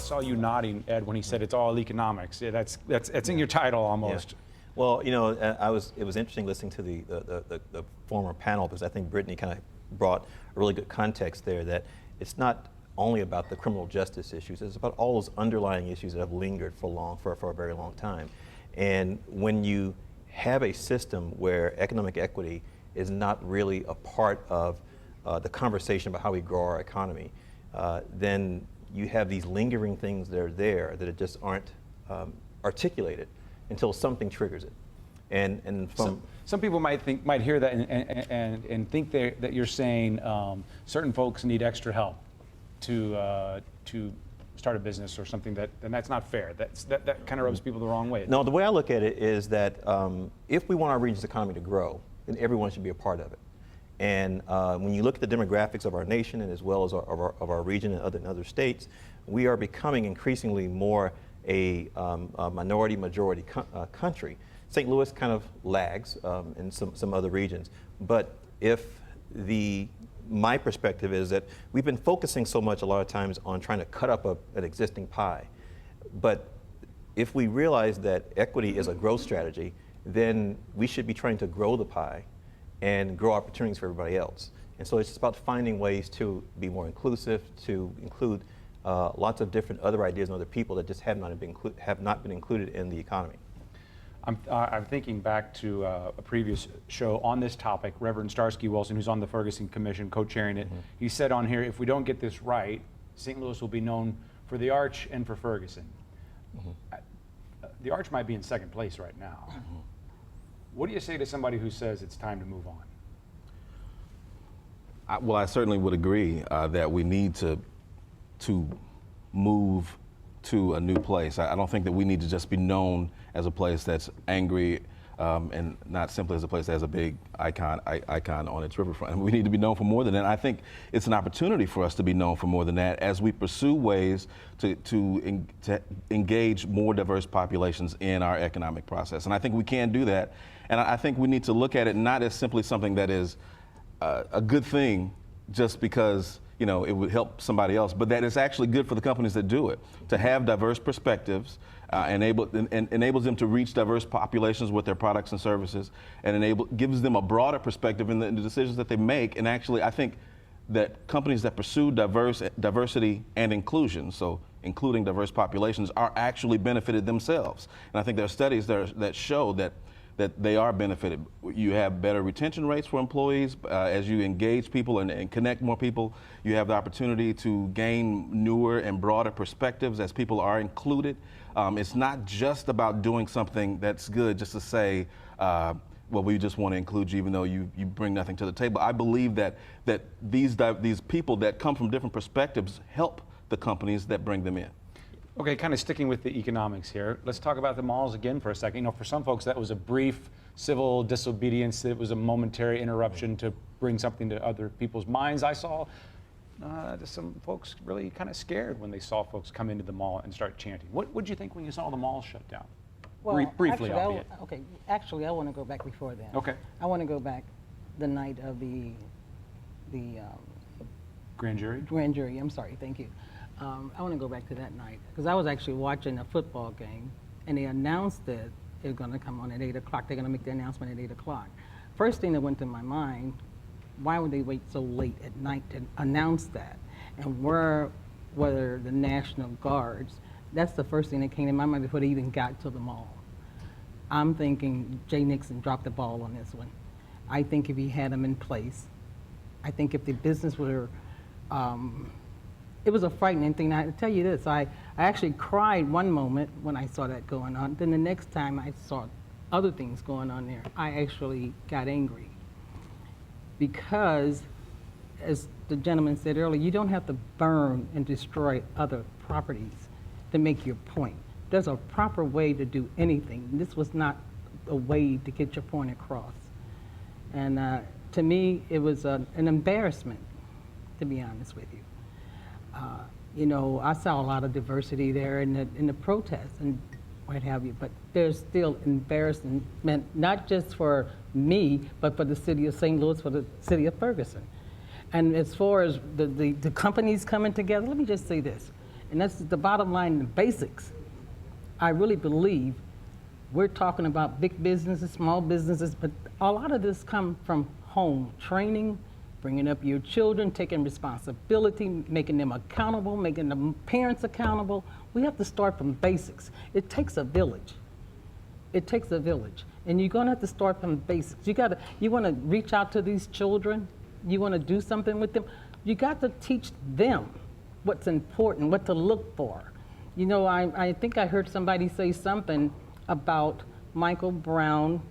saw you nodding, Ed, when he said it's all economics. Yeah, that's in your title almost. Yeah. Well, you know, it was interesting listening to the former panel, because I think Brittany kind of brought a really good context there, that it's not only about the criminal justice issues, it's about all those underlying issues that have lingered for a very long time. And when you have a system where economic equity is not really a part of the conversation about how we grow our economy, then you have these lingering things that are there that just aren't articulated until something triggers it. And from some people might hear that and think that you're saying certain folks need extra help to start a business or something, and that's not fair. That kind of rubs people the wrong way. No, the way I look at it is that if we want our region's economy to grow, then everyone should be a part of it. And when you look at the demographics of our nation, and as well as of our region and other states, we are becoming increasingly more a minority-majority country. St. Louis kind of lags in some other regions, but my perspective is that we've been focusing so much a lot of times on trying to cut up an existing pie. But if we realize that equity is a growth strategy, then we should be trying to grow the pie and grow opportunities for everybody else. And so it's just about finding ways to be more inclusive, to include lots of different other ideas and other people that just have not been included in the economy. I'm thinking back to a previous show on this topic. Reverend Starsky Wilson, who's on the Ferguson Commission, co-chairing it, he said on here, if we don't get this right, St. Louis will be known for the Arch and for Ferguson. The Arch might be in second place right now. What do you say to somebody who says it's time to move on? Well, I certainly would agree that we need to move to a new place. I don't think that we need to just be known as a place that's angry and not simply as a place that has a big icon on its riverfront. I mean, we need to be known for more than that. I think it's an opportunity for us to be known for more than that as we pursue ways to engage more diverse populations in our economic process. And I think we can do that. And I think we need to look at it not as simply something that is a good thing just because it would help somebody else, but that it's actually good for the companies that do it, to have diverse perspectives, enables them to reach diverse populations with their products and services, and gives them a broader perspective in the decisions that they make. And actually, I think that companies that pursue diversity and inclusion, so including diverse populations, are actually benefited themselves. And I think there are studies that show that they are benefited. You have better retention rates for employees as you engage people and connect more people. You have the opportunity to gain newer and broader perspectives as people are included. It's not just about doing something that's good just to say, well, we just want to include you even though you bring nothing to the table. I believe that these people that come from different perspectives help the companies that bring them in. Okay, kind of sticking with the economics here, let's talk about the malls again for a second. For some folks that was a brief civil disobedience, it was a momentary interruption to bring something to other people's minds. I saw some folks really kind of scared when they saw folks come into the mall and start chanting. What did you think when you saw the mall shut down? Well, briefly, actually, I want to go back before then. Okay. I want to go back the night of the grand jury? Grand jury, I'm sorry, thank you. I want to go back to that night because I was actually watching a football game and they announced that it was going to come on at 8 o'clock. They're going to make the announcement at 8 o'clock. First thing that went through my mind, why would they wait so late at night to announce that? And where were the National Guards? That's the first thing that came to my mind before they even got to the mall. I'm thinking Jay Nixon dropped the ball on this one. I think if he had them in place, I think if the business were, it was a frightening thing. I tell you this, I actually cried one moment when I saw that going on. Then the next time I saw other things going on there, I actually got angry. Because, as the gentleman said earlier, you don't have to burn and destroy other properties to make your point. There's a proper way to do anything. This was not a way to get your point across. And to me, it was an embarrassment, to be honest with you. I saw a lot of diversity there in the protests and what have you, but there's still embarrassment, not just for me, but for the city of St. Louis, for the city of Ferguson. And as far as the companies coming together, let me just say this. And that's the bottom line, the basics. I really believe we're talking about big businesses, small businesses, but a lot of this comes from home training, bringing up your children, taking responsibility, making them accountable, making the parents accountable. We have to start from basics. It takes a village. It takes a village. And you're gonna have to start from basics. You wanna reach out to these children, you wanna do something with them, you got to teach them what's important, what to look for. You know, I think I heard somebody say something about Michael Brown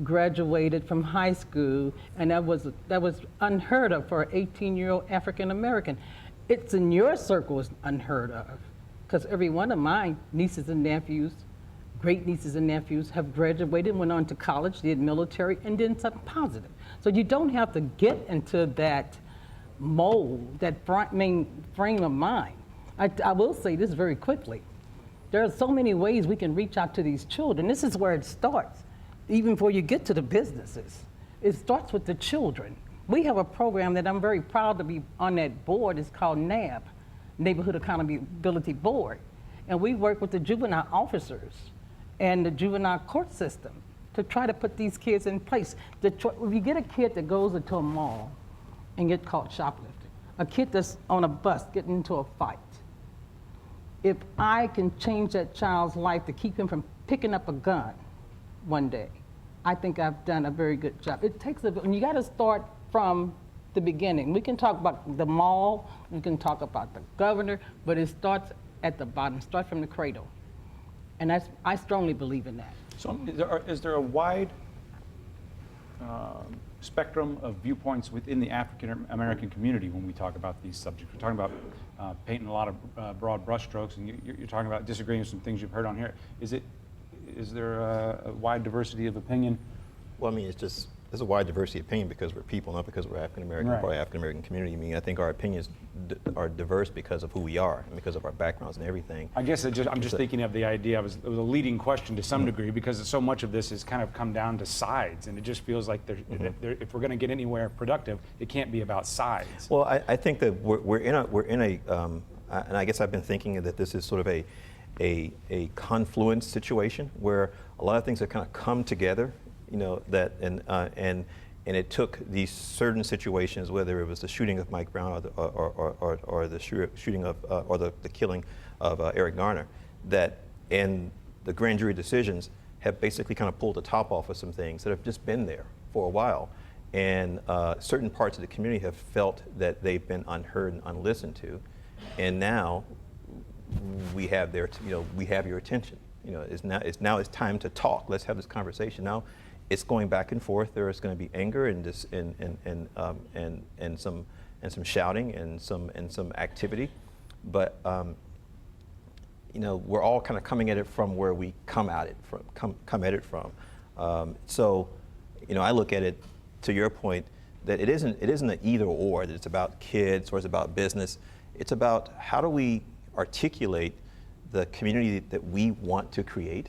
graduated from high school, and that was unheard of for an 18-year-old African American. It's in your circles unheard of, because every one of my nieces and nephews, great nieces and nephews, have graduated, went on to college, did military, and did something positive. So you don't have to get into that mold, that frame of mind. I will say this very quickly. There are so many ways we can reach out to these children. This is where it starts, even before you get to the businesses. It starts with the children. We have a program that I'm very proud to be on that board. It's called NAB, Neighborhood Accountability Board. And we work with the juvenile officers and the juvenile court system to try to put these kids in place. If you get a kid that goes into a mall and get caught shoplifting, a kid that's on a bus getting into a fight, if I can change that child's life to keep him from picking up a gun one day, I think I've done a very good job. It takes and you got to start from the beginning. We can talk about the mall, we can talk about the governor, but it starts at the bottom, start from the cradle. And I strongly believe in that. So is there a wide spectrum of viewpoints within the African American community when we talk about these subjects? We're talking about painting a lot of broad brushstrokes, and you're talking about disagreeing with some things you've heard on here. Is there a wide diversity of opinion? Well, I mean, there's a wide diversity of opinion because we're people, not because we're African American, right. Part of the African American community. I mean, I think our opinions are diverse because of who we are and because of our backgrounds and everything. I guess I'm just thinking of the idea. It was a leading question to some degree because so much of this has kind of come down to sides, and it just feels like if we're going to get anywhere productive, it can't be about sides. Well, I think that we're in a and I guess I've been thinking that this is sort of a confluence situation where a lot of things have kind of come together. You know, that and it took these certain situations, whether it was the shooting of Mike Brown or the shooting of or the killing of Eric Garner, that and the grand jury decisions have basically kind of pulled the top off of some things that have just been there for a while, and certain parts of the community have felt that they've been unheard and unlistened to, and now we have we have your attention. You know, it's time to talk. Let's have this conversation now. It's going back and forth. There is going to be anger and some shouting and some activity, but you know, we're all kind of coming at it from where we come at it from. So, you know, I look at it to your point that it isn't an either or. That it's about kids or it's about business. It's about how do we articulate the community that we want to create.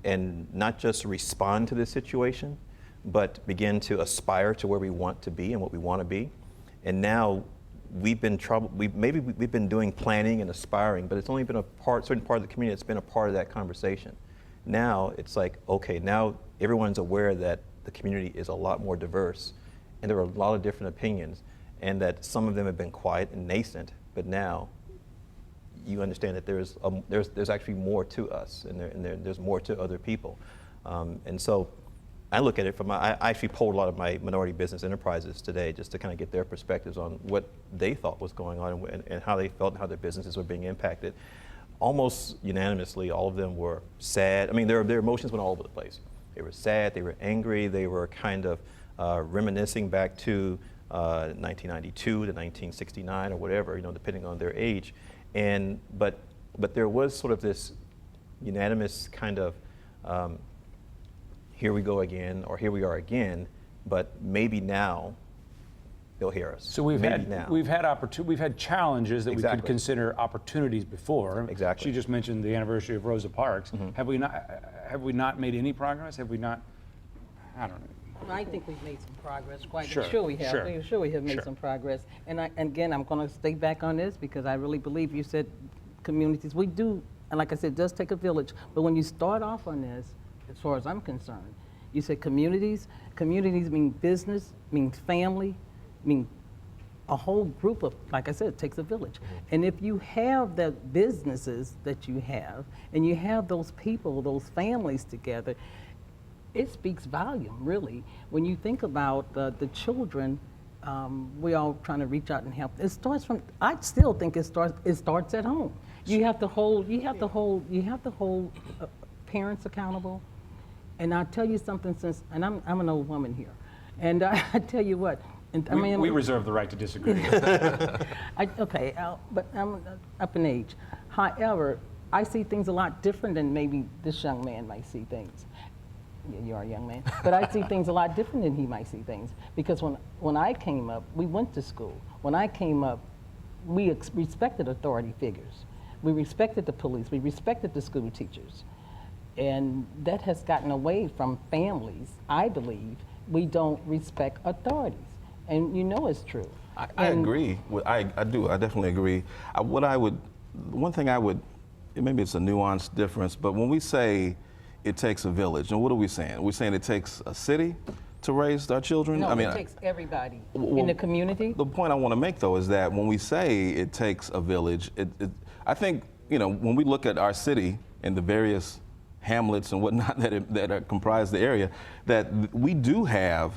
And not just respond to this situation, but begin to aspire to where we want to be and what we want to be. And now we've been doing planning and aspiring, but it's only been certain part of the community that's been a part of that conversation. Now it's like, okay, now everyone's aware that the community is a lot more diverse, and there are a lot of different opinions, and that some of them have been quiet and nascent, but now you understand that there's actually more to us, and there's more to other people, and so I look at it from I actually polled a lot of my minority business enterprises today just to kind of get their perspectives on what they thought was going on and how they felt and how their businesses were being impacted. Almost unanimously, all of them were sad. I mean, their emotions went all over the place. They were sad, they were angry, they were kind of reminiscing back to 1992 to 1969 or whatever, you know, depending on their age. But there was sort of this unanimous kind of here we go again, or here we are again, but maybe now they'll hear us. So we've had challenges that we could consider opportunities before. Exactly. She just mentioned the anniversary of Rosa Parks. Mm-hmm. Have we not made any progress? Have we not? I don't know. I think we've made some progress. Quite Sure, sure we have. sure, Sure we have made sure. some progress. And again, I'm going to stay back on this because I really believe you said communities. We do, and like I said, it does take a village. But when you start off on this, as far as I'm concerned, you said communities. Communities mean business, means family, mean a whole group of, like I said, it takes a village. And if you have the businesses that you have, and you have those people, those families together, it speaks volume, really. When you think about the children, we all trying to reach out and help. It starts from. I still think it starts at home. You have to hold parents accountable. And I'll tell you something, and I'm an old woman here, and I tell you what. And, We reserve the right to disagree. But I'm up in age. However, I see things a lot different than maybe this young man might see things. Yeah, you are a young man. But I see things a lot different than he might see things. Because when I came up, we went to school. When I came up, we respected authority figures. We respected the police. We respected the school teachers. And that has gotten away from families, I believe. We don't respect authorities. And you know it's true. I agree. I do. I definitely agree. One thing I would, maybe it's a nuanced difference, but when we say it takes a village, and what are we saying? We're saying it takes a city to raise our children? No, it takes everybody in the community. The point I want to make, though, is that when we say it takes a village, I think, when we look at our city and the various hamlets and whatnot that comprise the area, that we do have.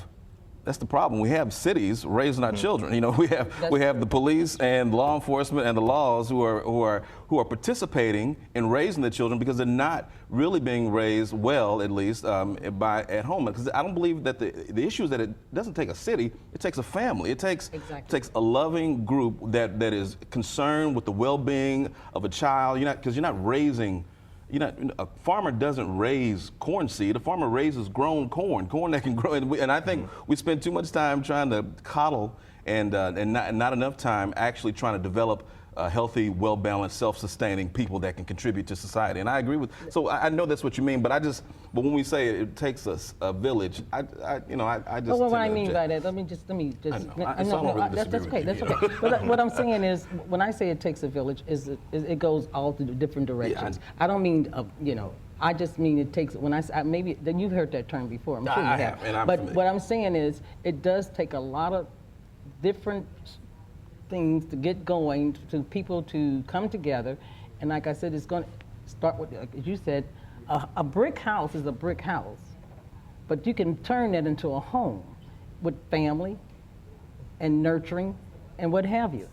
That's the problem. We have cities raising our children. We have the police and law enforcement and the laws who are participating in raising the children because they're not really being raised well, at least at home. Because I don't believe that the issue is that it doesn't take a city. It takes a family. It takes a loving group that is concerned with the well-being of a child. Because you're not raising. A farmer doesn't raise corn seed. A farmer raises grown corn that can grow. And I think we spend too much time trying to coddle and not enough time actually trying to develop healthy, well-balanced, self-sustaining people that can contribute to society. And I agree with. So I know that's what you mean, but when we say it takes a village, I just. Well, what I mean by that, let me just. That's okay. That's okay. But what I'm saying is, when I say it takes a village, it goes all the different directions. I don't mean I just mean it takes. When I say maybe then you've heard that term before. I'm sure you have. And I'm but familiar. what I'm saying is, it does take a lot of different things to get going, to people to come together, and like I said, it's going to start with, as you said, a brick house is a brick house, but you can turn that into a home with family and nurturing and what have you.